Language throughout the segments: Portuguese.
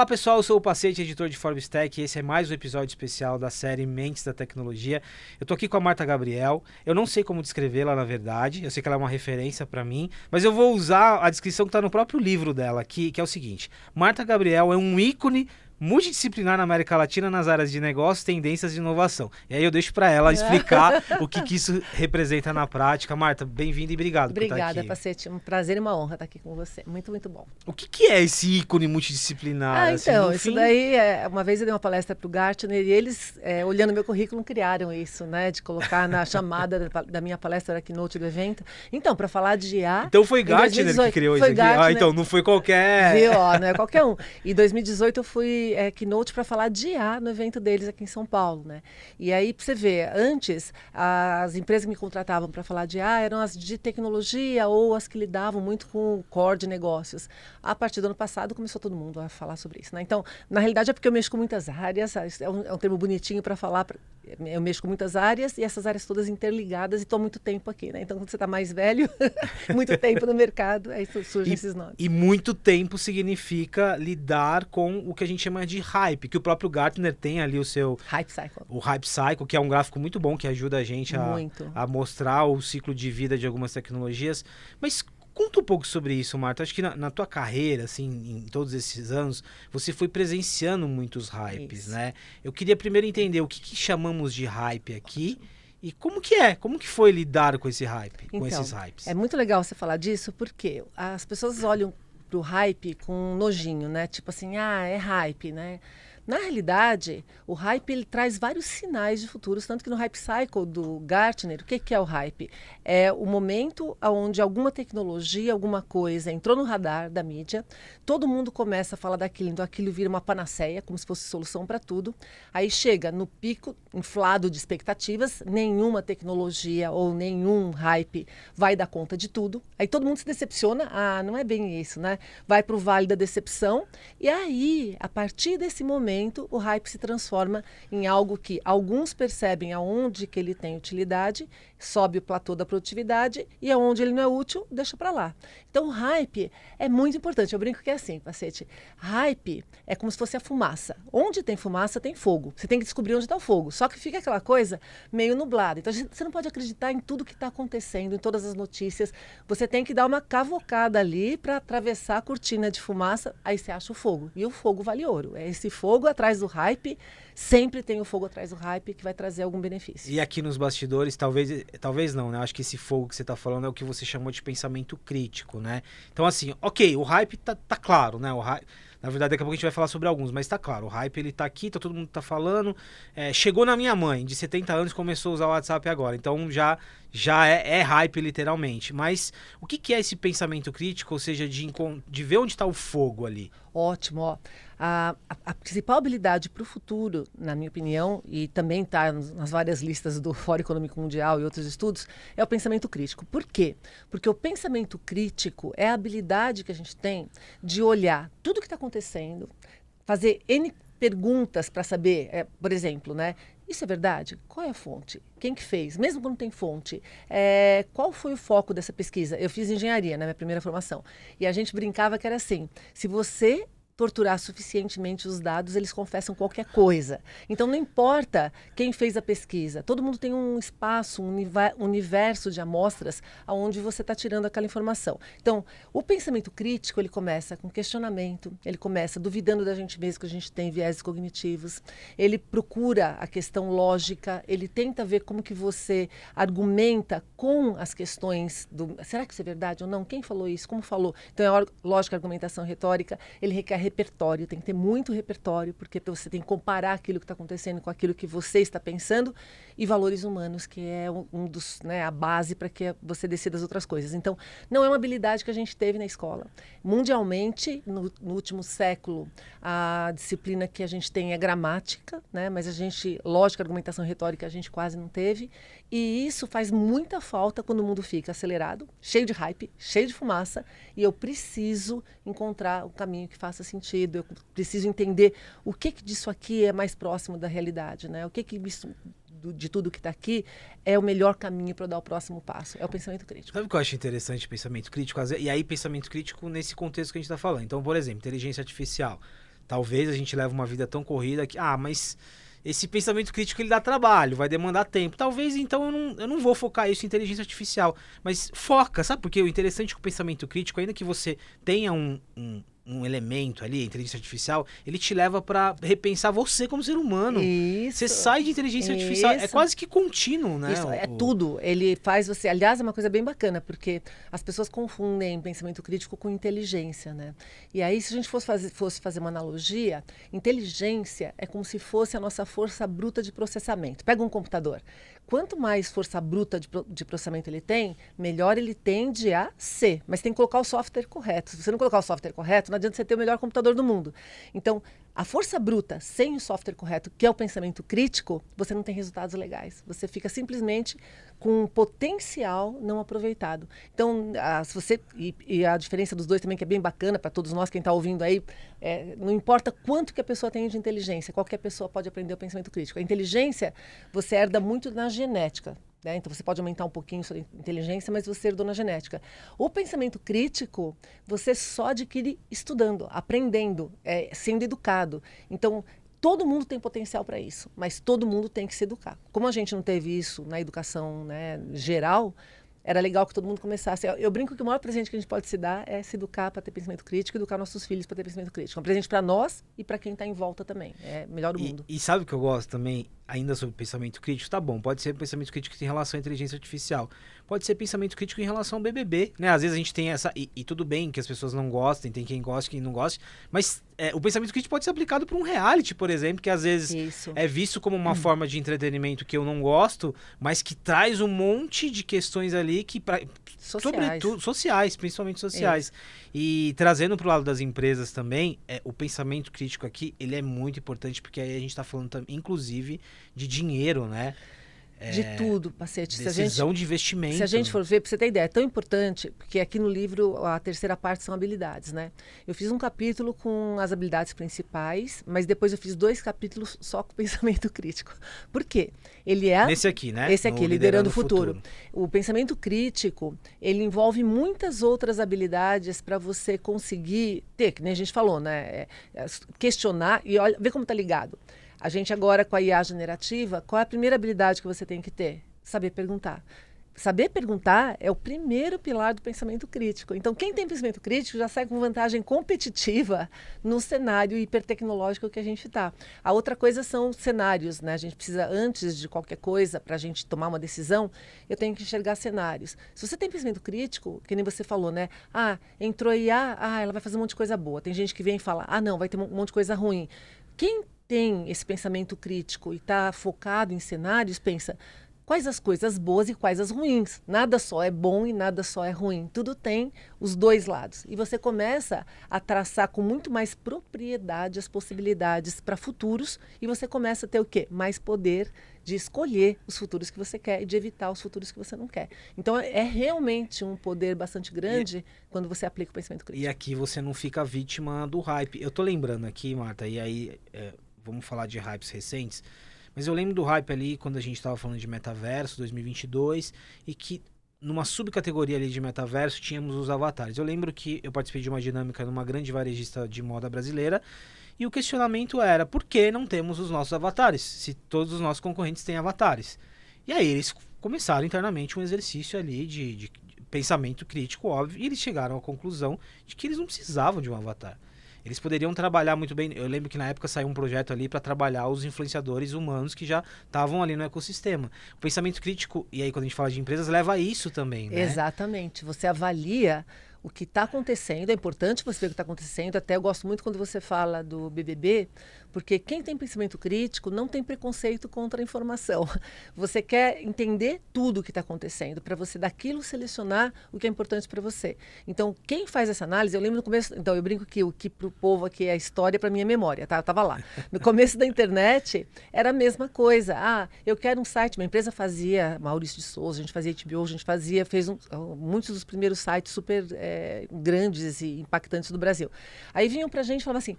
Olá pessoal, eu sou o Pacete, editor de Forbes Tech, e esse é mais um episódio especial da série Mentes da Tecnologia. Eu tô aqui com a Marta Gabriel, eu não sei como descrevê-la na verdade, eu sei que ela é uma referência para mim, mas eu vou usar a descrição que tá no próprio livro dela aqui, que é o seguinte: Marta Gabriel é um ícone multidisciplinar na América Latina nas áreas de negócios, tendências e inovação. E aí eu deixo para ela explicar o que isso representa na prática. Marta, bem-vinda e obrigado por estar aqui. Obrigada, Pacete. Um prazer e uma honra estar aqui com você. Muito, muito bom. O que é esse ícone multidisciplinar? Então, assim, isso daí, uma vez eu dei uma palestra para o Gartner e eles, olhando meu currículo, criaram isso, né? De colocar na chamada da minha palestra, da keynote do evento. Então, para falar de IA... Então foi Gartner que criou isso aqui? Gartner, então não foi qualquer... Viu, não é qualquer um. Em 2018 eu fui keynote para falar de IA no evento deles aqui em São Paulo, né? E aí, para você ver, antes, as empresas que me contratavam para falar de IA eram as de tecnologia ou as que lidavam muito com o core de negócios. A partir do ano passado começou todo mundo a falar sobre isso, né? Então, na realidade é porque eu mexo com muitas áreas, é um termo bonitinho para falar, eu mexo com muitas áreas e essas áreas todas interligadas e estou há muito tempo aqui, né? Então, quando você está mais velho, muito tempo no mercado, aí surgem esses nomes. E muito tempo significa lidar com o que a gente chama de hype, que o próprio Gartner tem ali o seu... Hype Cycle. O Hype Cycle, que é um gráfico muito bom, que ajuda a gente a mostrar o ciclo de vida de algumas tecnologias. Mas conta um pouco sobre isso, Marta. Acho que na tua carreira, assim, em todos esses anos, você foi presenciando muitos hypes, né? Eu queria primeiro entender o que chamamos de hype aqui e como que foi lidar com esse hype, com esses hypes. É muito legal você falar disso, porque as pessoas olham pro hype com nojinho, né? Tipo assim, é hype, né? Na realidade, o hype ele traz vários sinais de futuros, tanto que no Hype Cycle do Gartner, o que é o hype? É o momento onde alguma tecnologia, alguma coisa entrou no radar da mídia, todo mundo começa a falar daquilo, então aquilo vira uma panaceia, como se fosse solução para tudo, aí chega no pico inflado de expectativas, nenhuma tecnologia ou nenhum hype vai dar conta de tudo, aí todo mundo se decepciona, não é bem isso, né? Vai para o vale da decepção, e aí, a partir desse momento, o hype se transforma em algo que alguns percebem aonde que ele tem utilidade, sobe o platô da produtividade e aonde ele não é útil, deixa para lá. Então o hype é muito importante. Eu brinco que é assim, Pacete. Hype é como se fosse a fumaça. Onde tem fumaça, tem fogo. Você tem que descobrir onde está o fogo. Só que fica aquela coisa meio nublada. Então você não pode acreditar em tudo que está acontecendo, em todas as notícias. Você tem que dar uma cavocada ali para atravessar a cortina de fumaça, aí você acha o fogo. E o fogo vale ouro. É esse fogo atrás do hype, sempre tem o fogo atrás do hype que vai trazer algum benefício. E aqui nos bastidores, talvez não, né? Acho que esse fogo que você está falando é o que você chamou de pensamento crítico, né? Então assim, ok, o hype tá claro, né? O hype, na verdade, daqui a pouco a gente vai falar sobre alguns, mas tá claro, o hype ele tá aqui, todo mundo tá falando. Chegou na minha mãe, de 70 anos, começou a usar o WhatsApp agora, então já é hype literalmente. Mas o que é esse pensamento crítico, ou seja, de ver onde está o fogo ali? Ótimo, ó. A principal habilidade para o futuro, na minha opinião, e também está nas várias listas do Fórum Econômico Mundial e outros estudos, é o pensamento crítico. Por quê? Porque o pensamento crítico é a habilidade que a gente tem de olhar tudo o que está acontecendo, fazer N perguntas para saber, por exemplo, né? Isso é verdade? Qual é a fonte? Quem que fez? Mesmo quando tem fonte, qual foi o foco dessa pesquisa? Eu fiz engenharia na minha primeira formação e a gente brincava que era assim, se você torturar suficientemente os dados, eles confessam qualquer coisa. Então, não importa quem fez a pesquisa, todo mundo tem um espaço, um universo de amostras onde você está tirando aquela informação. Então, o pensamento crítico, ele começa com questionamento, ele começa duvidando da gente mesmo, que a gente tem viéses cognitivos, ele procura a questão lógica, ele tenta ver como que você argumenta com as questões será que isso é verdade ou não? Quem falou isso? Como falou? Então, é lógica, argumentação, retórica, ele requer repertório, tem que ter muito repertório, porque você tem que comparar aquilo que está acontecendo com aquilo que você está pensando, e valores humanos, que é a base para que você decida as outras coisas. Então, não é uma habilidade que a gente teve na escola. Mundialmente, no último século, a disciplina que a gente tem é gramática, né? Mas lógica, argumentação, retórica, a gente quase não teve, e isso faz muita falta quando o mundo fica acelerado, cheio de hype, cheio de fumaça, e eu preciso encontrar o caminho que faça sentido, eu preciso entender o que disso aqui é mais próximo da realidade, né? O que isso, de tudo que está aqui é o melhor caminho para dar o próximo passo, é o pensamento crítico. Sabe o que eu acho interessante, pensamento crítico? E aí pensamento crítico nesse contexto que a gente está falando. Então, por exemplo, inteligência artificial. talvez a gente leve uma vida tão corrida que, mas esse pensamento crítico ele dá trabalho, vai demandar tempo. Talvez então eu não vou focar isso em inteligência artificial, mas foca, sabe? Porque o interessante é que o pensamento crítico, ainda que você tenha um elemento ali, a inteligência artificial, ele te leva para repensar você como ser humano. Isso. Você sai de inteligência artificial, é quase que contínuo, né? Isso, é tudo. Ele faz você... Aliás, é uma coisa bem bacana, porque as pessoas confundem pensamento crítico com inteligência, né? E aí, se a gente fosse fazer uma analogia, inteligência é como se fosse a nossa força bruta de processamento. Pega um computador. Quanto mais força bruta de processamento ele tem, melhor ele tende a ser. Mas tem que colocar o software correto. Se você não colocar o software correto, não adianta você ter o melhor computador do mundo. Então, a força bruta sem o software correto, que é o pensamento crítico, você não tem resultados legais. Você fica simplesmente com um potencial não aproveitado. Então, se você e a diferença dos dois também, que é bem bacana para todos nós, quem está ouvindo aí, não importa quanto que a pessoa tem de inteligência, qualquer pessoa pode aprender o pensamento crítico. A inteligência, você herda muito na genética. Né? Então, você pode aumentar um pouquinho sua inteligência, mas você herdou na genética. O pensamento crítico, você só adquire estudando, aprendendo, sendo educado. Então, todo mundo tem potencial para isso, mas todo mundo tem que se educar. Como a gente não teve isso na educação, né, geral, era legal que todo mundo começasse. Eu brinco que o maior presente que a gente pode se dar é se educar para ter pensamento crítico, educar nossos filhos para ter pensamento crítico. É um presente para nós e para quem está em volta também. É melhor do mundo. E sabe o que eu gosto também, ainda sobre pensamento crítico? Tá bom, pode ser pensamento crítico em relação à inteligência artificial. Pode ser pensamento crítico em relação ao BBB, né? Às vezes a gente tem essa... E tudo bem que as pessoas não gostem, tem quem goste, quem não goste, mas o pensamento crítico pode ser aplicado para um reality, por exemplo, que às vezes é visto como uma forma de entretenimento que eu não gosto, mas que traz um monte de questões ali que... Sobretudo sociais, principalmente sociais. E trazendo para o lado das empresas também, o pensamento crítico aqui, ele é muito importante, porque aí a gente está falando, inclusive, de dinheiro, né? De tudo, Pacete. Decisão de investimento. Se a gente for ver, para você ter ideia, é tão importante, porque aqui no livro a terceira parte são habilidades, né? Eu fiz um capítulo com as habilidades principais, mas depois eu fiz 2 capítulos só com pensamento crítico. Por quê? Ele é... Nesse aqui, né? Esse aqui, Liderando o Futuro. O pensamento crítico, ele envolve muitas outras habilidades para você conseguir ter, que nem a gente falou, né? Questionar e olha, ver como está ligado. A gente agora, com a IA generativa, qual é a primeira habilidade que você tem que ter? Saber perguntar. Saber perguntar é o primeiro pilar do pensamento crítico. Então, quem tem pensamento crítico já sai com vantagem competitiva no cenário hipertecnológico que a gente está. A outra coisa são cenários, né? A gente precisa, antes de qualquer coisa, para a gente tomar uma decisão, eu tenho que enxergar cenários. Se você tem pensamento crítico, que nem você falou, né? Entrou IA, ela vai fazer um monte de coisa boa. Tem gente que vem e fala, não, vai ter um monte de coisa ruim. Quem tem esse pensamento crítico e está focado em cenários, pensa quais as coisas boas e quais as ruins. Nada só é bom e nada só é ruim. Tudo tem os dois lados. E você começa a traçar com muito mais propriedade as possibilidades para futuros e você começa a ter o quê? Mais poder de escolher os futuros que você quer e de evitar os futuros que você não quer. Então, é realmente um poder bastante grande quando você aplica o pensamento crítico. E aqui você não fica vítima do hype. Eu tô lembrando aqui, Marta, e aí... vamos falar de hypes recentes, mas eu lembro do hype ali quando a gente estava falando de metaverso 2022 e que numa subcategoria ali de metaverso tínhamos os avatares. Eu lembro que eu participei de uma dinâmica numa grande varejista de moda brasileira e o questionamento era: por que não temos os nossos avatares, se todos os nossos concorrentes têm avatares? E aí eles começaram internamente um exercício ali de pensamento crítico, óbvio, e eles chegaram à conclusão de que eles não precisavam de um avatar. Eles poderiam trabalhar muito bem. Eu lembro que na época saiu um projeto ali para trabalhar os influenciadores humanos que já estavam ali no ecossistema. O pensamento crítico, e aí quando a gente fala de empresas, leva a isso também, né? Exatamente. Você avalia o que está acontecendo. É importante você ver o que está acontecendo. Até eu gosto muito quando você fala do BBB, porque quem tem pensamento crítico não tem preconceito contra a informação. Você quer entender tudo o que está acontecendo, para você daquilo selecionar o que é importante para você. Então, quem faz essa análise, eu lembro no começo, então eu brinco que o que para o povo aqui é a história, para mim é memória, tá? Eu estava lá. No começo da internet, era a mesma coisa. Eu quero um site, uma empresa fazia, Maurício de Souza, a gente fazia HBO, a gente fez muitos dos primeiros sites super grandes e impactantes do Brasil. Aí vinham para a gente e falavam assim,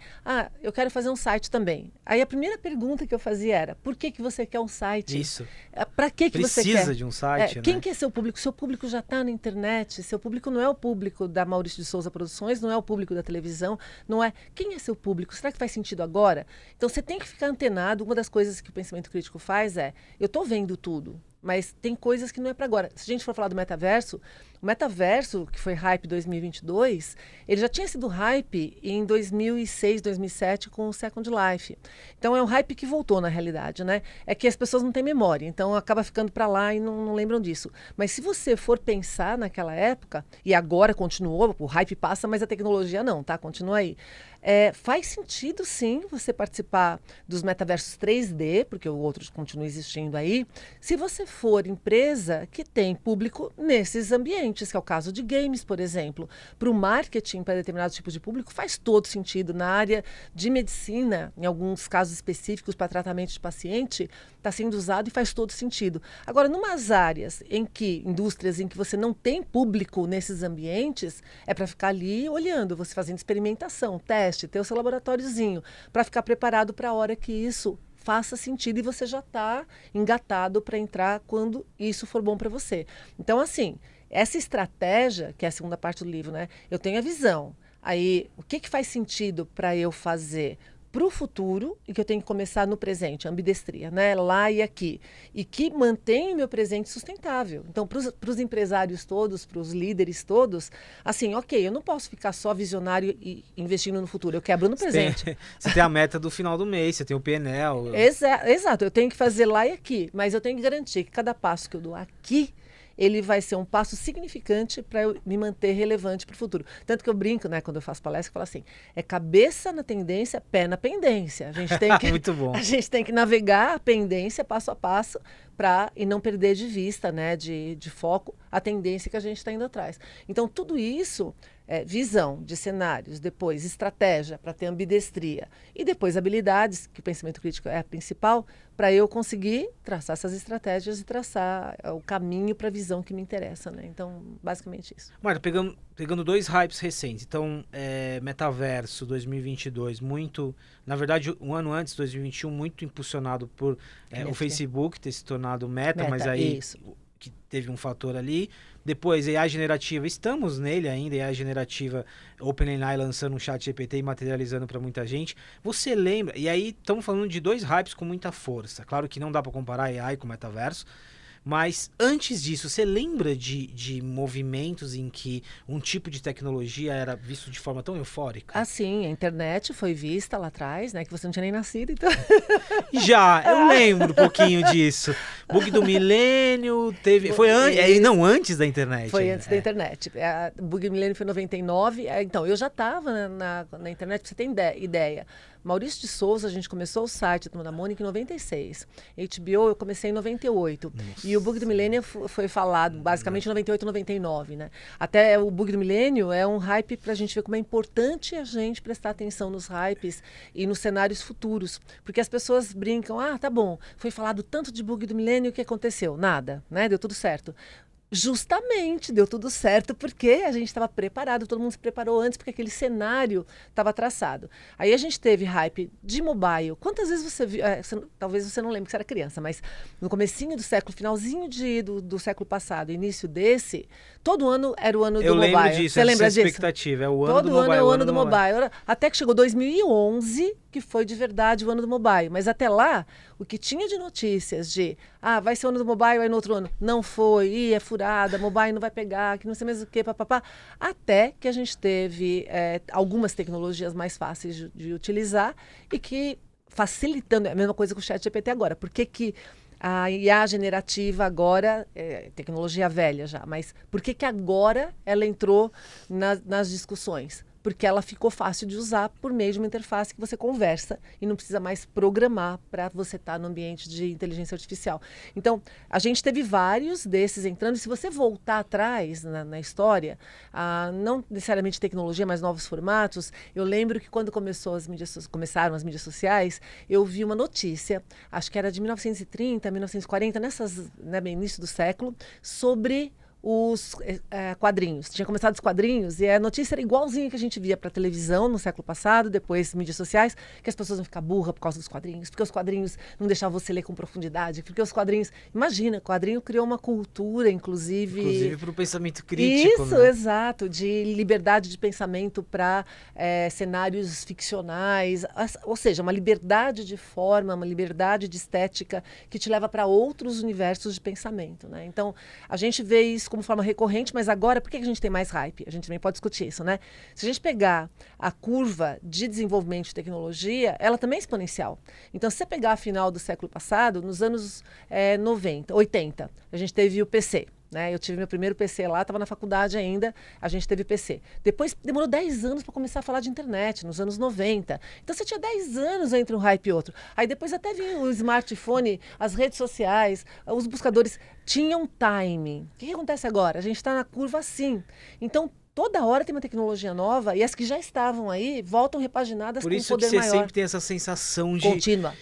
eu quero fazer um site também. Aí a primeira pergunta que eu fazia era, por que você quer um site? Isso. Para que você quer? Precisa de um site, né? Quem que é seu público? Seu público já está na internet, seu público não é o público da Maurício de Souza Produções, não é o público da televisão, não é... Quem é seu público? Será que faz sentido agora? Então você tem que ficar antenado. Uma das coisas que o pensamento crítico faz eu estou vendo tudo, mas tem coisas que não é para agora. Se a gente for falar do metaverso, o metaverso, que foi hype 2022, ele já tinha sido hype em 2006, 2007 com o Second Life. Então é um hype que voltou na realidade, né? É que as pessoas não têm memória, então acaba ficando para lá e não lembram disso. Mas se você for pensar naquela época, e agora continuou, o hype passa, mas a tecnologia não, tá? Continua aí. Faz sentido, sim, você participar dos metaversos 3D, porque o outro continua existindo aí, se você for empresa que tem público nesses ambientes, que é o caso de games, por exemplo. Para o marketing, para determinados tipos de público, faz todo sentido. Na área de medicina, em alguns casos específicos para tratamento de paciente, está sendo usado e faz todo sentido. Agora, numas áreas indústrias em que você não tem público nesses ambientes, é para ficar ali olhando, você fazendo experimentação, teste, ter o seu laboratóriozinho, para ficar preparado para a hora que isso faça sentido e você já está engatado para entrar quando isso for bom para você. Então, assim, essa estratégia, que é a segunda parte do livro, né? Eu tenho a visão. Aí, o que faz sentido para eu fazer para o futuro e que eu tenho que começar no presente, ambidestria, né? Lá e aqui. E que mantém o meu presente sustentável. Então, para os empresários todos, para os líderes todos, assim, ok, eu não posso ficar só visionário e investindo no futuro, eu quebro no presente. Você tem a meta do final do mês, você tem o PNL. Exato, eu tenho que fazer lá e aqui, mas eu tenho que garantir que cada passo que eu dou aqui, ele vai ser um passo significante para eu me manter relevante para o futuro. Tanto que eu brinco, né, quando eu faço palestra, eu falo assim, é cabeça na tendência, pé na pendência. A gente tem que, Muito bom. A gente tem que navegar a pendência passo a passo e não perder de vista, né, de foco, a tendência que a gente está indo atrás. Então, tudo isso, visão de cenários, depois estratégia para ter ambidestria e depois habilidades, que o pensamento crítico é a principal, para eu conseguir traçar essas estratégias e traçar o caminho para a visão que me interessa, né? Então, basicamente isso. Marta, pegando dois hypes recentes. Então, Metaverso 2022, muito... Na verdade, um ano antes, 2021, muito impulsionado por o Facebook ter se tornado Meta, mas aí isso. Que teve um fator ali. Depois, AI generativa, estamos nele ainda, AI generativa, OpenAI lançando um chat GPT e materializando para muita gente. Você lembra, e aí estamos falando de dois hypes com muita força. Claro que não dá para comparar AI com o metaverso, mas antes disso, você lembra de movimentos em que um tipo de tecnologia era visto de forma tão eufórica? Ah, sim, a internet foi vista lá atrás, né? Que você não tinha nem nascido, então... Já, eu lembro um pouquinho disso. Bug do milênio, teve... Foi não, antes da internet. Foi antes da internet. O Bug do milênio foi em 99. Então, eu já estava na internet, pra você ter ideia. Maurício de Souza, a gente começou o site da Turma da Mônica em 96. HBO eu comecei em 98. Nossa. E o Bug do Milênio foi falado basicamente em 98 e 99, né? Até o Bug do Milênio é um hype para a gente ver como é importante a gente prestar atenção nos hypes e nos cenários futuros. Porque as pessoas brincam, tá bom, foi falado tanto de Bug do Milênio, o que aconteceu? Nada, né? Deu tudo certo. Justamente, deu tudo certo porque a gente estava preparado, todo mundo se preparou antes porque aquele cenário estava traçado. Aí a gente teve hype de mobile. Quantas vezes você viu, talvez você não lembre que você era criança, mas no comecinho do século, finalzinho do século passado, início desse, todo ano era o ano do mobile. Eu lembro disso, você lembra disso? Expectativa, é o ano todo do mobile. Todo ano é o ano do mobile. Até que chegou 2011, que foi de verdade o ano do mobile. Mas até lá, o que tinha de notícias de, vai ser o ano do mobile, aí no outro ano, não foi, é furada, mobile não vai pegar, que não sei mais o que, papapá. Até que a gente teve algumas tecnologias mais fáceis de utilizar e que facilitando, é a mesma coisa que o chat GPT agora. Por que a IA generativa agora, tecnologia velha já, mas por que agora ela entrou nas discussões? Porque ela ficou fácil de usar por meio de uma interface que você conversa e não precisa mais programar para você estar no ambiente de inteligência artificial. Então, a gente teve vários desses entrando, e se você voltar atrás na história, não necessariamente tecnologia, mas novos formatos, eu lembro que quando começaram as mídias sociais, eu vi uma notícia, acho que era de 1930, 1940, bem início do século, sobre os quadrinhos. Tinha começado os quadrinhos e a notícia era igualzinha que a gente via para televisão no século passado, depois mídias sociais, que as pessoas vão ficar burras por causa dos quadrinhos, porque os quadrinhos não deixavam você ler com profundidade, porque os quadrinhos... Imagina, quadrinho criou uma cultura, inclusive para o pensamento crítico. Isso, né? Exato, de liberdade de pensamento para cenários ficcionais, ou seja, uma liberdade de forma, uma liberdade de estética que te leva para outros universos de pensamento, né? Então, a gente vê isso como forma recorrente, mas agora, por que a gente tem mais hype? A gente também pode discutir isso, né? Se a gente pegar a curva de desenvolvimento de tecnologia, ela também é exponencial. Então, se você pegar a final do século passado, nos anos 90, 80, a gente teve o PC. Né? Eu tive meu primeiro PC lá, estava na faculdade ainda, a gente teve PC. Depois demorou 10 anos para começar a falar de internet, nos anos 90. Então você tinha 10 anos entre um hype e outro. Aí depois até vinha o smartphone, as redes sociais, os buscadores tinham time. O que acontece agora? A gente está na curva assim. Então toda hora tem uma tecnologia nova e as que já estavam aí voltam repaginadas com um poder maior. Por isso que você sempre tem essa sensação de... contínua.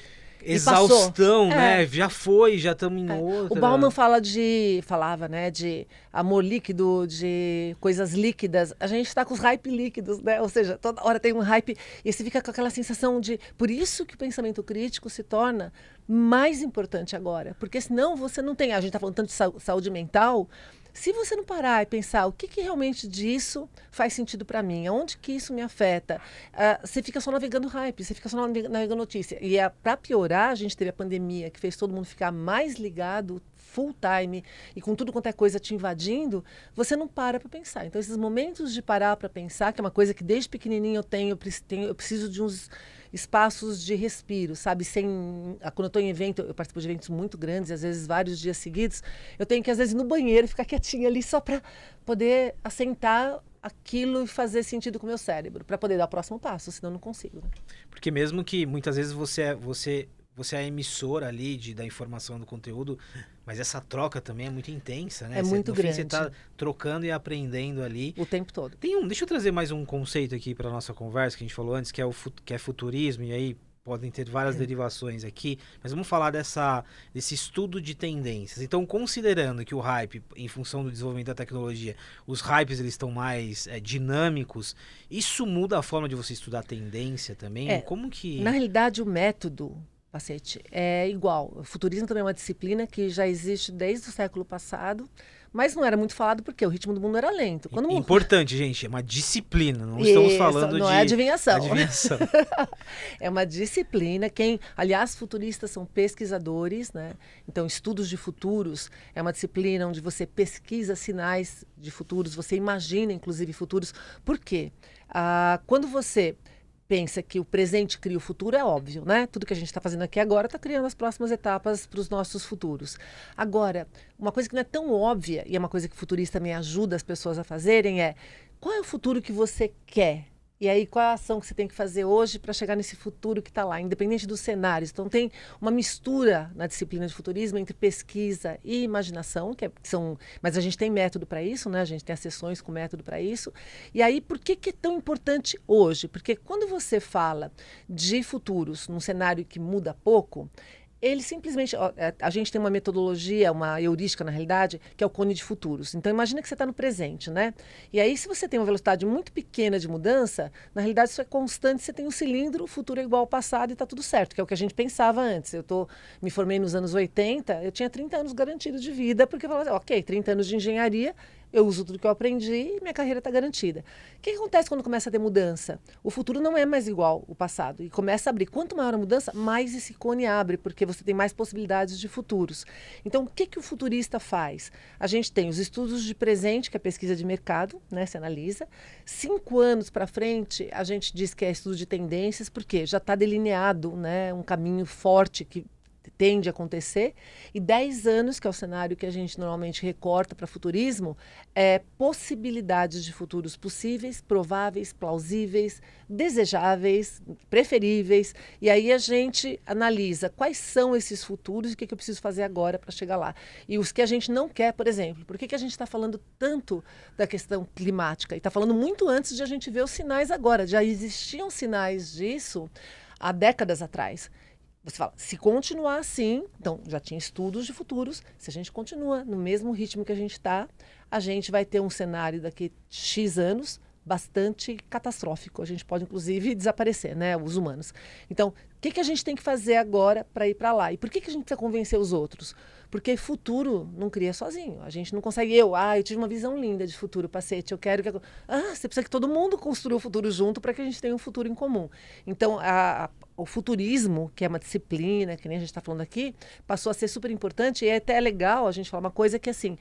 Exaustão, né? Já foi, já estamos em outra. O Bauman falava, né, de amor líquido, de coisas líquidas. A gente está com os hype líquidos, né? Ou seja, toda hora tem um hype e você fica com aquela sensação de... Por isso que o pensamento crítico se torna mais importante agora. Porque senão você não tem... A gente está falando tanto de saúde mental... Se você não parar e pensar o que realmente disso faz sentido para mim, aonde que isso me afeta, você fica só navegando hype, você fica só navegando notícia. E para piorar, a gente teve a pandemia que fez todo mundo ficar mais ligado, full time, e com tudo quanto é coisa te invadindo, você não para pensar. Então, esses momentos de parar para pensar, que é uma coisa que desde pequenininho eu preciso de uns espaços de respiro, sabe? Quando eu estou em evento, eu participo de eventos muito grandes, às vezes vários dias seguidos, eu tenho que às vezes ir no banheiro e ficar quietinha ali só para poder assentar aquilo e fazer sentido com o meu cérebro, para poder dar o próximo passo, senão eu não consigo. Né? Porque mesmo que muitas vezes você é a emissora ali da informação do conteúdo, mas essa troca também é muito intensa, né? Muito grande. Você está trocando e aprendendo ali. O tempo todo. Deixa eu trazer mais um conceito aqui para nossa conversa, que a gente falou antes, que é futurismo, e aí podem ter várias derivações aqui, mas vamos falar desse estudo de tendências. Então, considerando que o hype, em função do desenvolvimento da tecnologia, os hypes eles estão mais dinâmicos, isso muda a forma de você estudar tendência também? Como que... Na realidade, o método... Pacete, é igual. O futurismo também é uma disciplina que já existe desde o século passado, mas não era muito falado porque o ritmo do mundo era lento. Importante, gente, é uma disciplina, não estamos falando não é adivinhação. É uma disciplina. Aliás, futuristas são pesquisadores, né? Então, estudos de futuros é uma disciplina onde você pesquisa sinais de futuros, você imagina, inclusive, futuros. Por quê? Quando você pensa que o presente cria o futuro, é óbvio, né? Tudo que a gente está fazendo aqui agora está criando as próximas etapas para os nossos futuros. Agora, uma coisa que não é tão óbvia, e é uma coisa que o futurista me ajuda as pessoas a fazerem, é qual é o futuro que você quer? E aí, qual é a ação que você tem que fazer hoje para chegar nesse futuro que está lá, independente dos cenários? Então, tem uma mistura na disciplina de futurismo entre pesquisa e imaginação, mas a gente tem método para isso, né? A gente tem as sessões com método para isso. E aí, por que é tão importante hoje? Porque quando você fala de futuros num cenário que muda pouco, ele simplesmente... a gente tem uma metodologia, uma heurística, na realidade, que é o cone de futuros. Então, imagina que você está no presente, né? E aí, se você tem uma velocidade muito pequena de mudança, na realidade, isso é constante, você tem um cilindro, o futuro é igual ao passado e está tudo certo, que é o que a gente pensava antes. Me formei nos anos 80, eu tinha 30 anos garantidos de vida, porque eu falava assim, ok, 30 anos de engenharia, eu uso tudo que eu aprendi e minha carreira está garantida. O que acontece quando começa a ter mudança? O futuro não é mais igual ao passado e começa a abrir. Quanto maior a mudança, mais esse cone abre, porque você tem mais possibilidades de futuros. Então, o que o futurista faz? A gente tem os estudos de presente, que é a pesquisa de mercado, né? Se analisa. 5 anos para frente, a gente diz que é estudo de tendências, porque já está delineado, né, um caminho forte que tende a acontecer, e 10 anos, que é o cenário que a gente normalmente recorta para futurismo, possibilidades de futuros possíveis, prováveis, plausíveis, desejáveis, preferíveis, e aí a gente analisa quais são esses futuros e o que eu preciso fazer agora para chegar lá. E os que a gente não quer, por exemplo, por que a gente está falando tanto da questão climática? E está falando muito antes de a gente ver os sinais agora, já existiam sinais disso há décadas atrás. Você fala, se continuar assim, então já tinha estudos de futuros, se a gente continua no mesmo ritmo que a gente está, a gente vai ter um cenário daqui X anos bastante catastrófico. A gente pode, inclusive, desaparecer, né, os humanos. Então, o que a gente tem que fazer agora para ir para lá? E por que a gente precisa convencer os outros? Porque futuro não cria sozinho. A gente não consegue. Eu tive uma visão linda de futuro, Pacete. Eu quero que... você precisa que todo mundo construa o futuro junto para que a gente tenha um futuro em comum. Então, o futurismo, que é uma disciplina, que nem a gente está falando aqui, passou a ser super importante. E é até legal a gente falar uma coisa que, assim,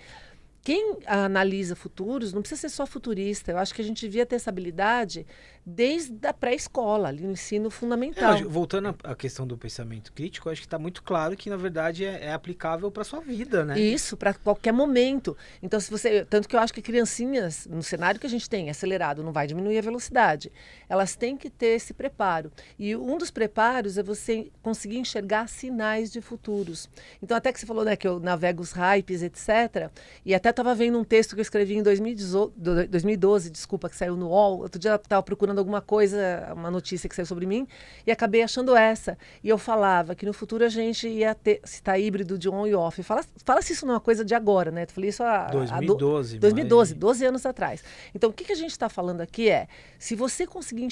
quem analisa futuros não precisa ser só futurista. Eu acho que a gente devia ter essa habilidade desde a pré-escola, ali no ensino fundamental. Voltando à questão do pensamento crítico, eu acho que está muito claro que, na verdade, é aplicável para a sua vida, né? Isso, para qualquer momento. Então, se você... Tanto que eu acho que criancinhas, no cenário que a gente tem, acelerado, não vai diminuir a velocidade. Elas têm que ter esse preparo. E um dos preparos é você conseguir enxergar sinais de futuros. Então, até que você falou, né, que eu navego os hypes, etc. E até estava vendo um texto que eu escrevi em 2012, desculpa, que saiu no UOL. Outro dia eu estava procurando alguma coisa, uma notícia que saiu sobre mim, e acabei achando essa. E eu falava que no futuro a gente ia ter, se está híbrido de on e off. Fala se isso não é uma coisa de agora, né? Eu falei isso há 2012. 12 anos atrás. Então, o que a gente está falando aqui é, se você conseguir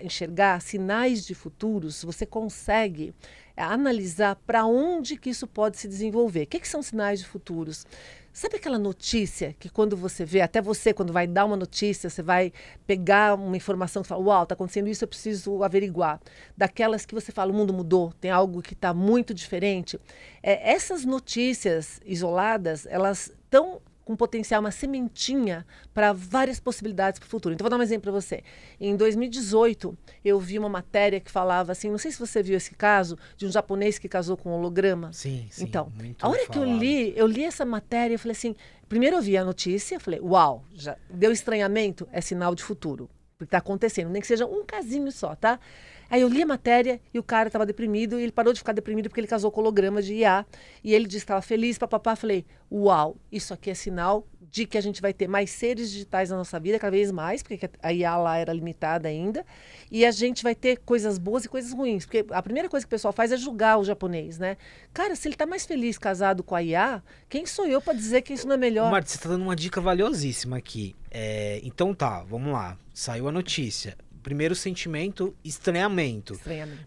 enxergar sinais de futuros, se você consegue analisar para onde que isso pode se desenvolver. O que são sinais de futuros? Sabe aquela notícia que quando você vê, até você quando vai dar uma notícia, você vai pegar uma informação e fala, uau, está acontecendo isso, eu preciso averiguar. Daquelas que você fala, o mundo mudou, tem algo que está muito diferente. Essas notícias isoladas, elas estão com potencial, uma sementinha para várias possibilidades para o futuro. Então, vou dar um exemplo para você. Em 2018, eu vi uma matéria que falava assim, não sei se você viu esse caso, de um japonês que casou com um holograma. Sim. Então, a hora que eu li essa matéria, eu falei assim, primeiro eu vi a notícia, eu falei, uau, já deu estranhamento, é sinal de futuro. Porque está acontecendo, nem que seja um casinho só, tá? Aí eu li a matéria e o cara estava deprimido e ele parou de ficar deprimido porque ele casou com holograma de IA e ele disse que estava feliz, papapá. Falei, uau, isso aqui é sinal de que a gente vai ter mais seres digitais na nossa vida, cada vez mais, porque a IA lá era limitada ainda, e a gente vai ter coisas boas e coisas ruins, porque a primeira coisa que o pessoal faz é julgar o japonês, né? Cara, se ele está mais feliz casado com a IA, quem sou eu para dizer que isso não é melhor? Marta, você está dando uma dica valiosíssima aqui. Então tá, vamos lá. Saiu a notícia. Primeiro sentimento, estranhamento.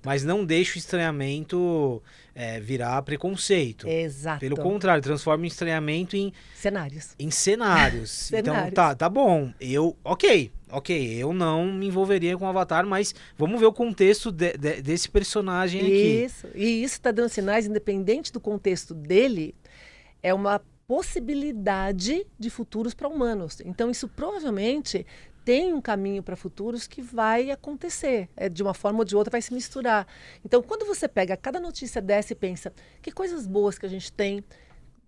Mas não deixa o estranhamento virar preconceito. Exato. Pelo contrário, transforma o estranhamento em cenários. Então, tá bom. Eu não me envolveria com o Avatar, mas vamos ver o contexto desse personagem aqui. Isso. E isso está dando sinais, independente do contexto dele, é uma possibilidade de futuros para humanos. Então, isso provavelmente tem um caminho para futuros que vai acontecer. De uma forma ou de outra vai se misturar. Então, quando você pega cada notícia dessa e pensa, que coisas boas que a gente tem,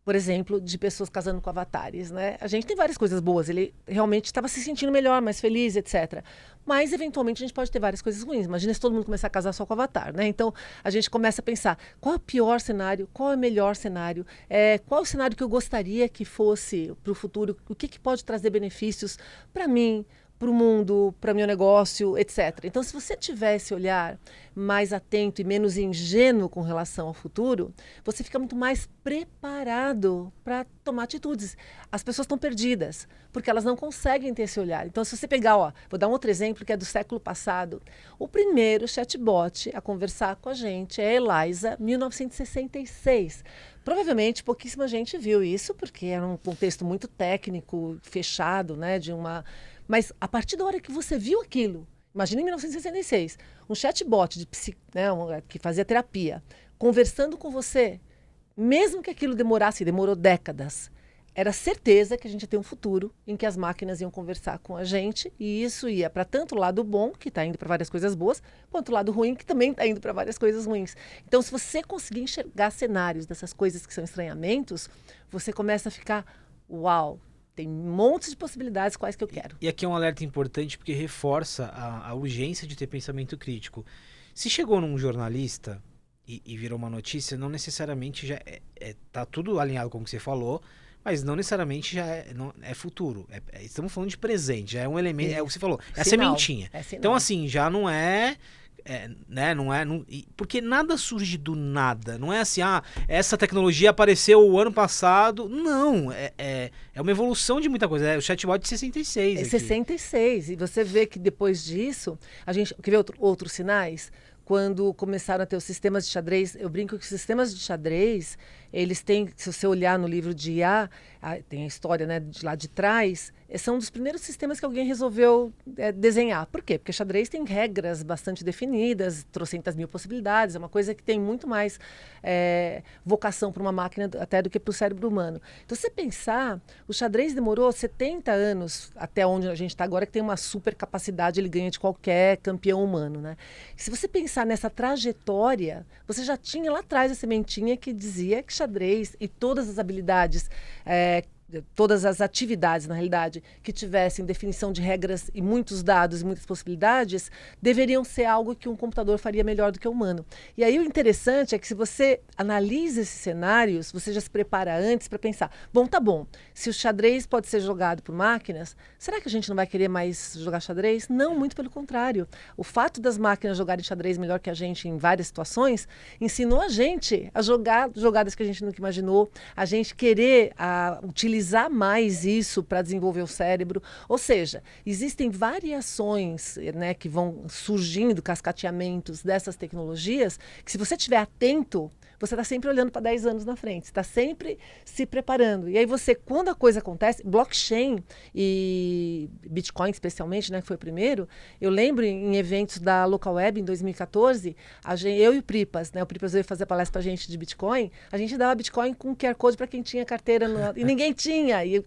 por exemplo, de pessoas casando com avatares, né? A gente tem várias coisas boas. Ele realmente estava se sentindo melhor, mais feliz, etc. Mas, eventualmente, a gente pode ter várias coisas ruins. Imagina se todo mundo começar a casar só com avatar, né? Então, a gente começa a pensar, qual é o pior cenário? Qual é o melhor cenário? Qual é o cenário que eu gostaria que fosse para o futuro? O que pode trazer benefícios para mim, para o mundo, para o meu negócio, etc. Então, se você tiver esse olhar mais atento e menos ingênuo com relação ao futuro, você fica muito mais preparado para tomar atitudes. As pessoas estão perdidas, porque elas não conseguem ter esse olhar. Então, se você pegar, vou dar um outro exemplo que é do século passado. O primeiro chatbot a conversar com a gente é a Eliza, 1966. Provavelmente pouquíssima gente viu isso, porque era um contexto muito técnico, fechado, né, Mas a partir da hora que você viu aquilo, imagina em 1966, um chatbot que fazia terapia, conversando com você, mesmo que aquilo demorou décadas, era certeza que a gente ia ter um futuro em que as máquinas iam conversar com a gente e isso ia para tanto o lado bom, que está indo para várias coisas boas, quanto o lado ruim, que também está indo para várias coisas ruins. Então, se você conseguir enxergar cenários dessas coisas que são estranhamentos, você começa a ficar, uau, tem montes de possibilidades quais que eu quero. E aqui é um alerta importante porque reforça a urgência de ter pensamento crítico. Se chegou num jornalista e virou uma notícia, não necessariamente já tá tudo alinhado com o que você falou, mas não necessariamente já é futuro. Estamos falando de presente, já é um elemento, é o que você falou, é a sementinha. Então, assim, já não é né, não é, porque nada surge do nada, não é assim, essa tecnologia apareceu o ano passado, não, é uma evolução de muita coisa, o chatbot de 66 aqui. 66, e você vê que depois disso, a gente, quer ver outros sinais? Quando começaram a ter os sistemas de xadrez, eu brinco que os sistemas de xadrez, eles têm, se você olhar no livro de IA, tem a história, né, de lá de trás, são um dos primeiros sistemas que alguém resolveu desenhar. Por quê? Porque xadrez tem regras bastante definidas, trocentas mil possibilidades, é uma coisa que tem muito mais vocação para uma máquina até do que para o cérebro humano. Então, se você pensar, o xadrez demorou 70 anos até onde a gente está agora, que tem uma super capacidade, ele ganha de qualquer campeão humano, né? Se você pensar nessa trajetória, você já tinha lá atrás a sementinha que dizia que xadrez e todas as habilidades, todas as atividades, na realidade, que tivessem definição de regras e muitos dados e muitas possibilidades, deveriam ser algo que um computador faria melhor do que o humano. E aí o interessante é que se você analisa esses cenários, você já se prepara antes para pensar, bom, tá bom, se o xadrez pode ser jogado por máquinas, será que a gente não vai querer mais jogar xadrez? Não, muito pelo contrário. O fato das máquinas jogarem xadrez melhor que a gente em várias situações, ensinou a gente a jogar jogadas que a gente nunca imaginou, a gente querer utilizar mais isso para desenvolver o cérebro. Ou seja, existem variações, né, que vão surgindo, cascateamentos dessas tecnologias, que se você estiver atento, você está sempre olhando para 10 anos na frente, está sempre se preparando. E aí você, quando a coisa acontece, blockchain e Bitcoin especialmente, né, que foi o primeiro, eu lembro em eventos da Local Web em 2014, eu e o Pripas, né, o Pripas veio fazer palestra para a gente de Bitcoin, a gente dava Bitcoin com QR Code para quem tinha carteira, e ninguém tinha, e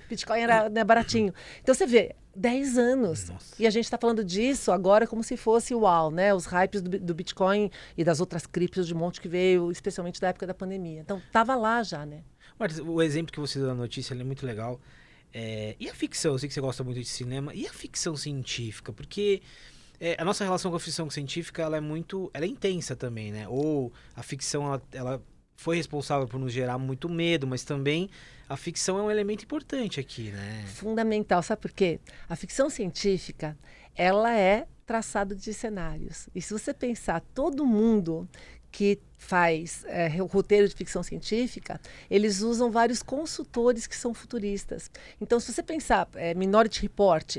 Bitcoin era, né, baratinho. Então você vê, 10 anos. Nossa. E a gente está falando disso agora como se fosse uau, né? Os hypes do Bitcoin e das outras criptos de monte que veio, especialmente da época da pandemia. Então, estava lá já, né? Mas o exemplo que você deu na notícia é muito legal. E a ficção? Eu sei que você gosta muito de cinema. E a ficção científica? Porque a nossa relação com a ficção científica ela é intensa também, né? Ou a ficção ela foi responsável por nos gerar muito medo, mas também a ficção é um elemento importante aqui, né? Fundamental, sabe por quê? A ficção científica, ela é traçado de cenários. E se você pensar, todo mundo que faz roteiro de ficção científica, eles usam vários consultores que são futuristas. Então, se você pensar, Minority Report,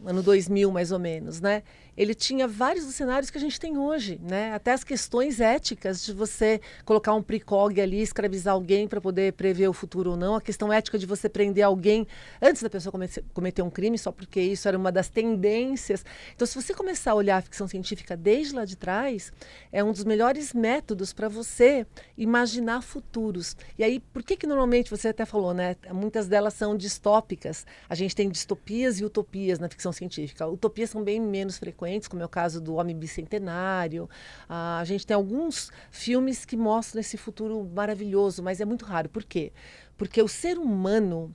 ano 2000 mais ou menos, né? Ele tinha vários dos cenários que a gente tem hoje, né? Até as questões éticas de você colocar um precog ali, escravizar alguém para poder prever o futuro ou não, a questão ética de você prender alguém antes da pessoa cometer um crime, só porque isso era uma das tendências. Então, se você começar a olhar a ficção científica desde lá de trás, é um dos melhores métodos para você imaginar futuros. E aí, por que normalmente, você até falou, né? Muitas delas são distópicas. A gente tem distopias e utopias na ficção científica. Utopias são bem menos frequentes, como é o caso do Homem Bicentenário. A gente tem alguns filmes que mostram esse futuro maravilhoso, mas é muito raro. Por quê? Porque o ser humano,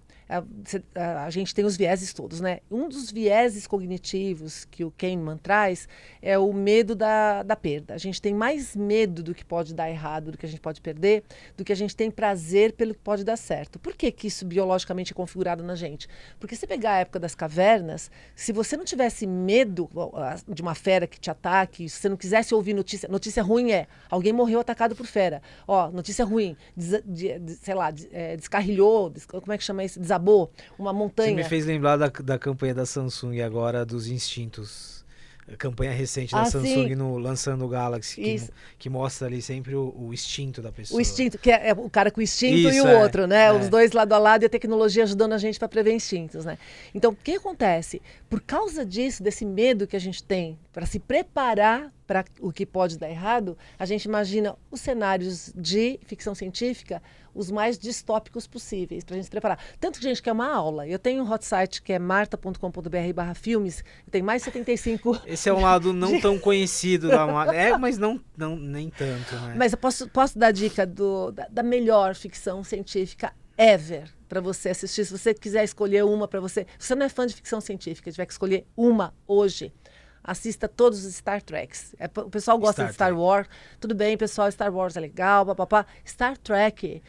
a gente tem os vieses todos, né? Um dos vieses cognitivos que o Kahneman traz é o medo da perda. A gente tem mais medo do que pode dar errado, do que a gente pode perder, do que a gente tem prazer pelo que pode dar certo. Por que isso biologicamente é configurado na gente? Porque se pegar a época das cavernas, se você não tivesse medo de uma fera que te ataque, se você não quisesse ouvir notícia ruim alguém morreu atacado por fera. Notícia ruim, descarrilhou, como é que chama isso? Desabou uma montanha. Você me fez lembrar da campanha da Samsung agora dos instintos. A campanha recente da Samsung lançando o Galaxy, que mostra ali sempre o instinto da pessoa. O instinto, que é o cara com o instinto e o outro, né? Os dois lado a lado e a tecnologia ajudando a gente para prever instintos, né? Então, o que acontece? Por causa disso, desse medo que a gente tem para se preparar para o que pode dar errado, a gente imagina os cenários de ficção científica os mais distópicos possíveis, para a gente se preparar. Tanto que a gente quer uma aula. Eu tenho um hot site que é marta.com.br/filmes, tem mais 75... Esse é um lado não tão conhecido da Marta. Mas não nem tanto, né? Mas eu posso dar dica da melhor ficção científica ever para você assistir. Se você quiser escolher uma para você... Se você não é fã de ficção científica, tiver que escolher uma hoje, assista todos os Star Treks. O pessoal gosta de Star Wars. Tudo bem, pessoal, Star Wars é legal, papapá. Star Trek,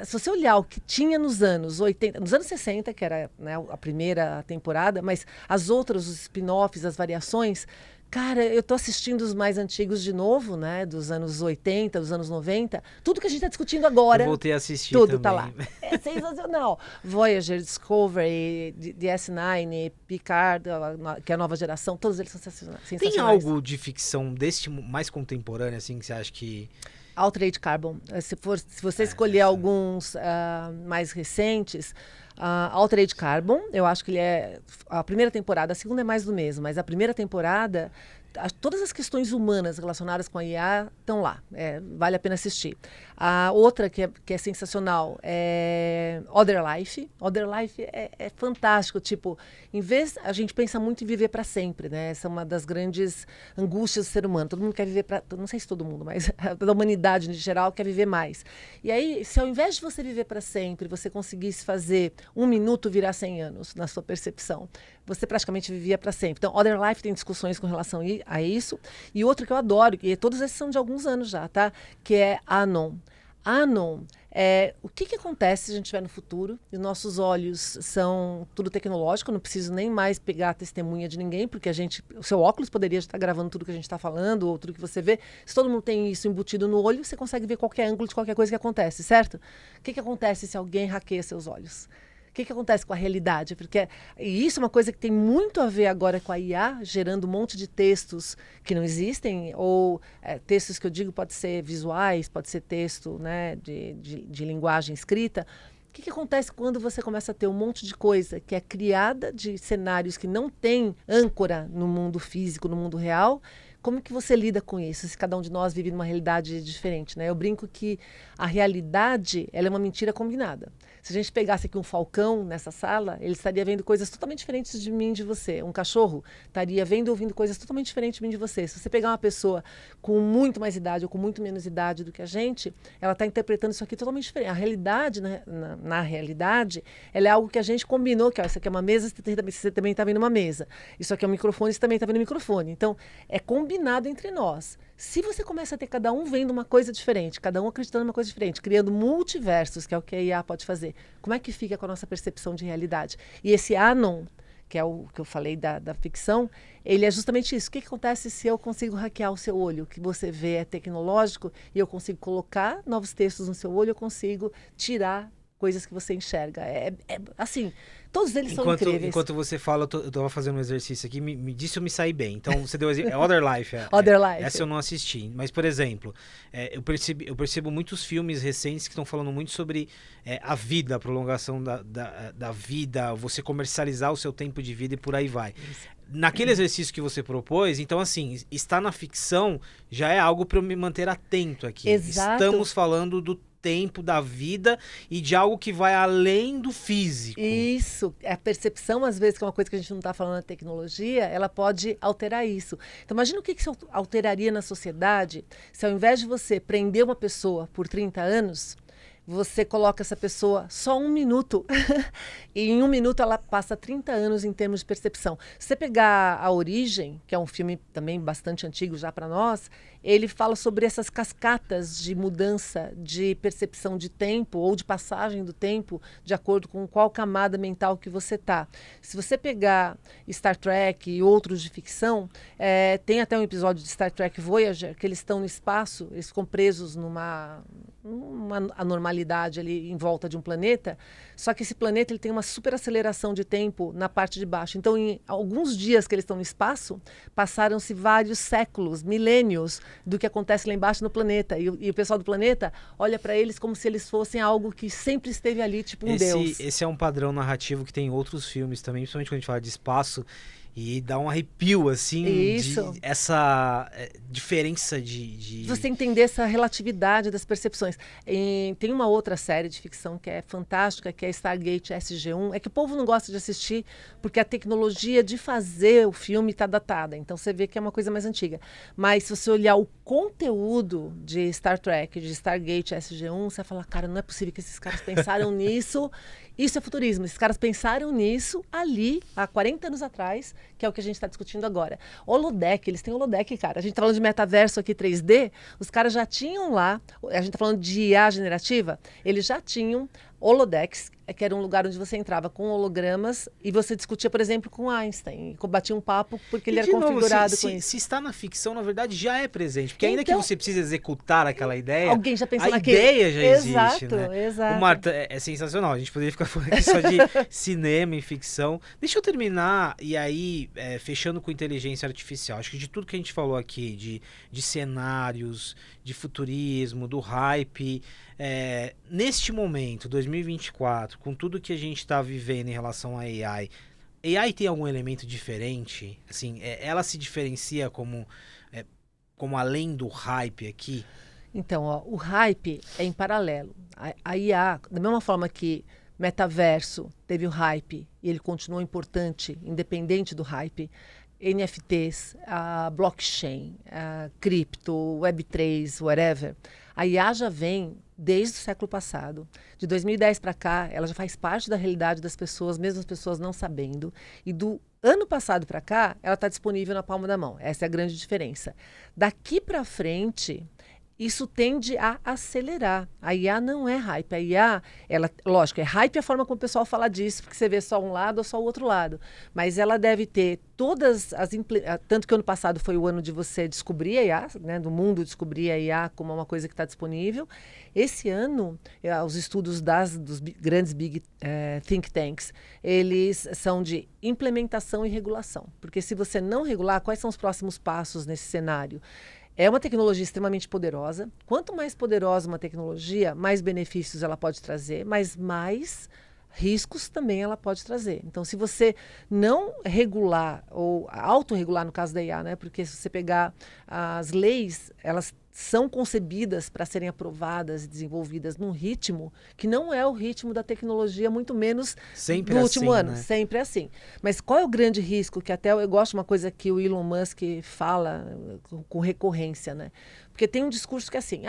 se você olhar o que tinha nos anos 80, nos anos 60, que era, né, a primeira temporada, mas as outras, os spin-offs, as variações, Cara, eu tô assistindo os mais antigos de novo, né? Dos anos 80, dos anos 90. Tudo que a gente tá discutindo agora. Eu voltei a assistir tudo também. Tá lá. É sensacional. Voyager, Discovery, DS9, Picard, que é a nova geração, todos eles são sensacionais. Tem algo de ficção deste mais contemporâneo, assim, que você acha que... Altered Carbon. Se você escolher alguns mais recentes, Altered Carbon, eu acho que ele é a primeira temporada, a segunda é mais do mesmo, mas a primeira temporada, todas as questões humanas relacionadas com a IA estão lá. Vale a pena assistir. A outra que é sensacional é Other Life. Other Life é fantástico. Tipo, em vez, a gente pensa muito em viver para sempre, né? Essa é uma das grandes angústias do ser humano. Todo mundo quer viver para, não sei se todo mundo, mas da humanidade em geral quer viver mais. E aí, se ao invés de você viver para sempre, você conseguisse fazer 1 minuto virar 100 anos na sua percepção, você praticamente vivia para sempre. Então, Other Life tem discussões com relação a isso. E outro que eu adoro, e todos esses são de alguns anos já, tá? Que é Anon. Anon é o que acontece se a gente estiver no futuro e nossos olhos são tudo tecnológico, não preciso nem mais pegar a testemunha de ninguém, porque o seu óculos poderia estar gravando tudo que a gente está falando, ou tudo que você vê. Se todo mundo tem isso embutido no olho, você consegue ver qualquer ângulo de qualquer coisa que acontece, certo? O que acontece se alguém hackeia seus olhos? O que acontece com a realidade? E isso é uma coisa que tem muito a ver agora com a IA, gerando um monte de textos que não existem, ou textos que eu digo pode ser visuais, pode ser texto, né, de linguagem escrita. O que acontece quando você começa a ter um monte de coisa que é criada de cenários que não tem âncora no mundo físico, no mundo real? Como que você lida com isso, se cada um de nós vive numa realidade diferente, né? Eu brinco que a realidade, ela é uma mentira combinada. Se a gente pegasse aqui um falcão nessa sala, ele estaria vendo coisas totalmente diferentes de mim e de você. Um cachorro estaria vendo e ouvindo coisas totalmente diferentes de mim e de você. Se você pegar uma pessoa com muito mais idade ou com muito menos idade do que a gente, ela está interpretando isso aqui totalmente diferente. A realidade, na realidade, ela é algo que a gente combinou, que ó, isso aqui é uma mesa, você também está vendo uma mesa. Isso aqui é um microfone, você também está vendo um microfone. Então, é combinado entre nós. Se você começa a ter cada um vendo uma coisa diferente, cada um acreditando numa coisa diferente, criando multiversos, que é o que a IA pode fazer, como é que fica com a nossa percepção de realidade? E esse Anon, que é o que eu falei da ficção, ele é justamente isso. O que acontece se eu consigo hackear o seu olho? O que você vê é tecnológico e eu consigo colocar novos textos no seu olho, eu consigo tirar coisas que você enxerga. Assim, todos eles são incríveis. Enquanto você fala, eu estava fazendo um exercício aqui, me disse eu me saí bem. Então, você deu exemplo, Other Life. Other Life. Essa eu não assisti. Mas, por exemplo, eu percebo muitos filmes recentes que estão falando muito sobre a vida, a prolongação da vida, você comercializar o seu tempo de vida e por aí vai. Isso. Naquele exercício que você propôs, então, assim, estar na ficção já é algo para eu me manter atento aqui. Exato. Estamos falando do tempo da vida e de algo que vai além do físico. Isso, a percepção às vezes, que é uma coisa que a gente não está falando na tecnologia, ela pode alterar isso. Então imagina o que isso alteraria na sociedade se ao invés de você prender uma pessoa por 30 anos, você coloca essa pessoa só 1 minuto e em 1 minuto ela passa 30 anos em termos de percepção. Se você pegar A Origem, que é um filme também bastante antigo já para nós, ele fala sobre essas cascatas de mudança de percepção de tempo ou de passagem do tempo de acordo com qual camada mental que você está. Se você pegar Star Trek e outros de ficção, tem até um episódio de Star Trek Voyager que eles estão no espaço, eles ficam presos numa anormalidade ali em volta de um planeta, só que esse planeta ele tem uma super aceleração de tempo na parte de baixo. Então, em alguns dias que eles estão no espaço, passaram-se vários séculos, milênios do que acontece lá embaixo no planeta. E o pessoal do planeta olha para eles como se eles fossem algo que sempre esteve ali, tipo um deus. Esse é um padrão narrativo que tem em outros filmes também, principalmente quando a gente fala de espaço. E dá um arrepio, assim, essa diferença de... Você entender essa relatividade das percepções. Tem uma outra série de ficção que é fantástica, que é Stargate SG-1. É que o povo não gosta de assistir, porque a tecnologia de fazer o filme está datada. Então, você vê que é uma coisa mais antiga. Mas, se você olhar o conteúdo de Star Trek, de Stargate SG-1, você vai falar, cara, não é possível que esses caras pensaram nisso. Isso é futurismo. Esses caras pensaram nisso ali, há 40 anos atrás, que é o que a gente está discutindo agora. Holodeck, eles têm holodeck, cara. A gente está falando de metaverso aqui 3D, os caras já tinham lá, a gente está falando de IA generativa, eles já tinham Holodex, que era um lugar onde você entrava com hologramas e você discutia, por exemplo, com Einstein, e batia um papo porque ele era configurado com isso. Se está na ficção, na verdade, já é presente. Porque ainda que você precise executar aquela ideia, alguém já pensou a ideia já existe, exato, né? Exato. Marta, é sensacional. A gente poderia ficar falando aqui só de cinema e ficção. Deixa eu terminar, e aí, fechando com inteligência artificial. Acho que de tudo que a gente falou aqui, de cenários, de futurismo, do hype, neste momento, 2024, com tudo que a gente está vivendo em relação à AI tem algum elemento diferente? Assim, ela se diferencia como além do hype aqui? Então, ó, o hype é em paralelo. A IA, da mesma forma que metaverso teve o hype e ele continuou importante, independente do hype, NFTs, a blockchain, a cripto, Web3, whatever, a IA já vem desde o século passado. De 2010 para cá, ela já faz parte da realidade das pessoas, mesmo as pessoas não sabendo. E do ano passado para cá, ela está disponível na palma da mão. Essa é a grande diferença. Daqui para frente, isso tende a acelerar. A IA não é hype. A IA, ela, lógico, é hype a forma como o pessoal fala disso, porque você vê só um lado ou só o outro lado. Mas ela deve ter todas as... Tanto que o ano passado foi o ano de você descobrir a IA, né, do mundo descobrir a IA como uma coisa que está disponível. Esse ano, os estudos dos grandes big think tanks, eles são de implementação e regulação. Porque se você não regular, quais são os próximos passos nesse cenário? É uma tecnologia extremamente poderosa. Quanto mais poderosa uma tecnologia, mais benefícios ela pode trazer, mas mais riscos também ela pode trazer. Então, se você não regular, ou autorregular no caso da IA, né? Porque se você pegar as leis, elas são concebidas para serem aprovadas e desenvolvidas num ritmo que não é o ritmo da tecnologia, muito menos sempre do último ano. Né? Sempre assim. Mas qual é o grande risco? Que até eu gosto de uma coisa que o Elon Musk fala com recorrência, né? Porque tem um discurso que é assim,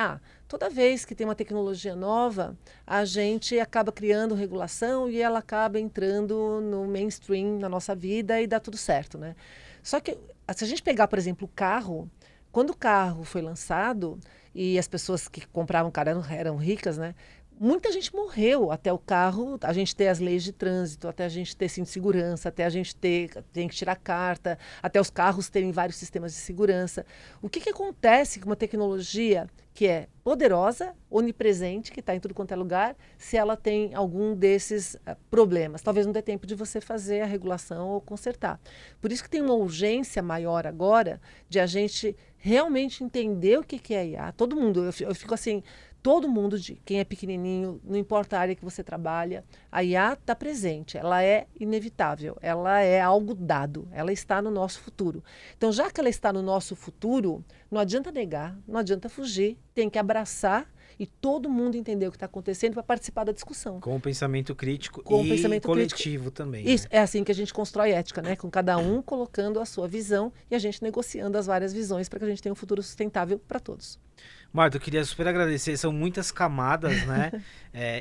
toda vez que tem uma tecnologia nova, a gente acaba criando regulação e ela acaba entrando no mainstream na nossa vida e dá tudo certo, né? Só que se a gente pegar, por exemplo, o carro, quando o carro foi lançado e as pessoas que compravam o carro eram ricas, né? Muita gente morreu até o carro, a gente ter as leis de trânsito, até a gente ter cinto de segurança, até a gente tem que tirar carta, até os carros terem vários sistemas de segurança. O que acontece com uma tecnologia que é poderosa, onipresente, que está em tudo quanto é lugar, se ela tem algum desses problemas? Talvez não dê tempo de você fazer a regulação ou consertar. Por isso que tem uma urgência maior agora de a gente realmente entender o que é IA. Todo mundo, eu fico assim... Todo mundo, quem é pequenininho, não importa a área que você trabalha, a IA está presente, ela é inevitável, ela é algo dado, ela está no nosso futuro. Então, já que ela está no nosso futuro, não adianta negar, não adianta fugir, tem que abraçar e todo mundo entender o que está acontecendo para participar da discussão. Com o pensamento crítico coletivo também. Isso, né? É assim que a gente constrói ética, né? Com cada um colocando a sua visão e a gente negociando as várias visões para que a gente tenha um futuro sustentável para todos. Marta, eu queria super agradecer, são muitas camadas, né?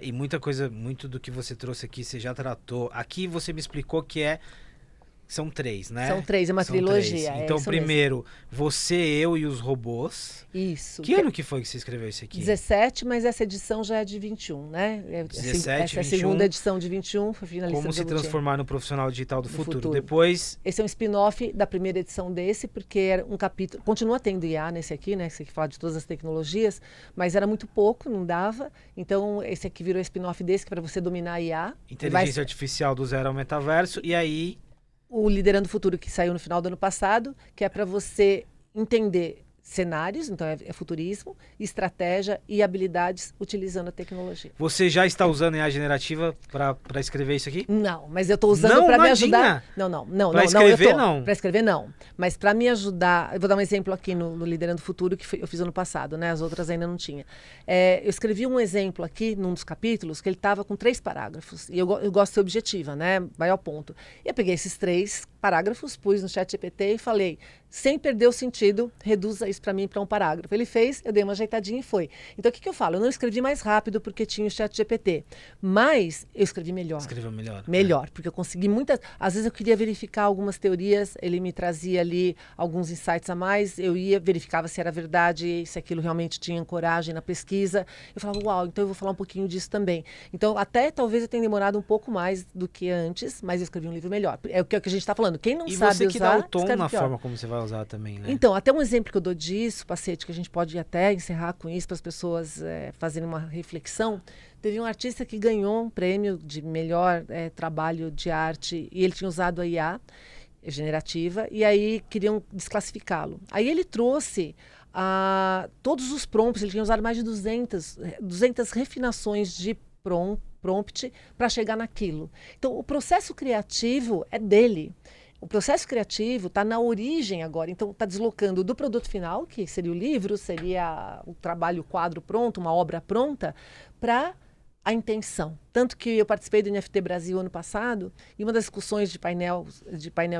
E muita coisa, muito do que você trouxe aqui, você já tratou. Aqui você me explicou que são 3, né? São 3, é uma trilogia. Então, primeiro, você, eu e os robôs. Isso. Que ano que foi que você escreveu isso aqui? 17, mas essa edição já é de 21, né? 17, essa é a segunda edição de 21, foi finalista. Como se transformar no profissional digital do futuro. futuro. Depois... Esse é um spin-off da primeira edição desse, porque era um capítulo... Continua tendo IA nesse aqui, né? Esse aqui fala de todas as tecnologias, mas era muito pouco, não dava. Então, esse aqui virou spin-off desse, que é para você dominar a IA. Inteligência artificial do zero ao metaverso. E aí... O Liderando o Futuro, que saiu no final do ano passado, que é para você entender cenários, então é futurismo, estratégia e habilidades utilizando a tecnologia. Você já está usando IA generativa para escrever isso aqui? Não, mas eu estou usando para me ajudar. Não. Para escrever, não. Para escrever, não. Mas para me ajudar, eu vou dar um exemplo aqui no Liderando o Futuro, que eu fiz ano passado, né? As outras ainda não tinha. Eu escrevi um exemplo aqui, num dos capítulos, que ele estava com 3 parágrafos. E eu gosto de ser objetiva, né? Vai ao ponto. E eu peguei esses 3 parágrafos, pus no ChatGPT e falei, sem perder o sentido, reduza isso para mim para um parágrafo. Ele fez, eu dei uma ajeitadinha e foi. Então, o que eu falo? Eu não escrevi mais rápido porque tinha o ChatGPT, mas eu escrevi melhor. Escreveu melhor. Melhor, porque eu consegui muitas... Às vezes eu queria verificar algumas teorias, ele me trazia ali alguns insights a mais, eu ia, verificava se era verdade, se aquilo realmente tinha ancoragem na pesquisa. Eu falava, uau, então eu vou falar um pouquinho disso também. Então, até talvez eu tenha demorado um pouco mais do que antes, mas eu escrevi um livro melhor. É o que a gente está falando. Quem não e sabe você que usar, dá o tom escreve na pior. forma como você vai usar também, né? Então, até um exemplo que eu dou disso, Pacete, que a gente pode até encerrar com isso para as pessoas fazerem uma reflexão. Teve um artista que ganhou um prêmio de melhor trabalho de arte e ele tinha usado a IA generativa e aí queriam desclassificá-lo. Aí ele trouxe todos os prompts, ele tinha usado mais de 200 refinações de prompt para chegar naquilo. Então, o processo criativo é dele. O processo criativo está na origem agora, então está deslocando do produto final, que seria o livro, seria o trabalho, o quadro pronto, uma obra pronta, para a intenção. Tanto que eu participei do NFT Brasil ano passado, e uma das discussões de painel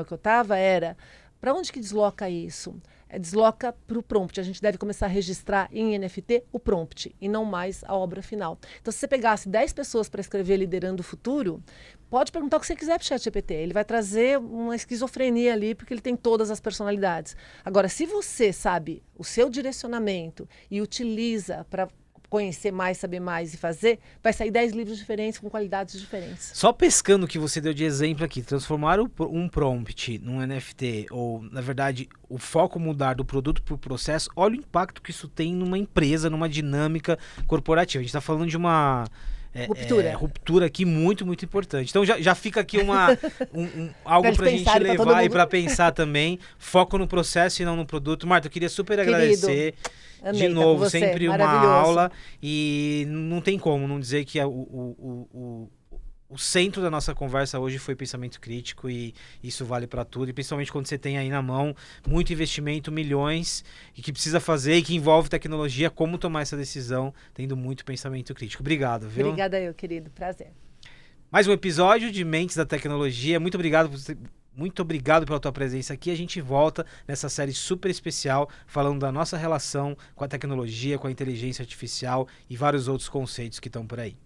que eu estava era, para onde que desloca isso? Desloca para o prompt. A gente deve começar a registrar em NFT o prompt e não mais a obra final. Então, se você pegasse 10 pessoas para escrever Liderando o Futuro, pode perguntar o que você quiser para o ChatGPT. Ele vai trazer uma esquizofrenia ali, porque ele tem todas as personalidades. Agora, se você sabe o seu direcionamento e utiliza para conhecer mais, saber mais e fazer, vai sair 10 livros diferentes com qualidades diferentes. Só pescando o que você deu de exemplo aqui, transformar um prompt num NFT, ou, na verdade, o foco mudar do produto para o processo, olha o impacto que isso tem numa empresa, numa dinâmica corporativa. A gente está falando de uma... ruptura aqui muito, muito importante. Então já fica aqui algo pra gente levar e pra pensar também. Foco no processo e não no produto. Marta, eu queria super agradecer. Amei, de novo, tá sempre uma aula. E não tem como não dizer que o centro da nossa conversa hoje foi pensamento crítico e isso vale para tudo, e principalmente quando você tem aí na mão muito investimento, milhões, e que precisa fazer e que envolve tecnologia, como tomar essa decisão, tendo muito pensamento crítico. Obrigado, viu? Obrigada eu, querido. Prazer. Mais um episódio de Mentes da Tecnologia. Muito obrigado pela tua presença aqui. A gente volta nessa série super especial falando da nossa relação com a tecnologia, com a inteligência artificial e vários outros conceitos que estão por aí.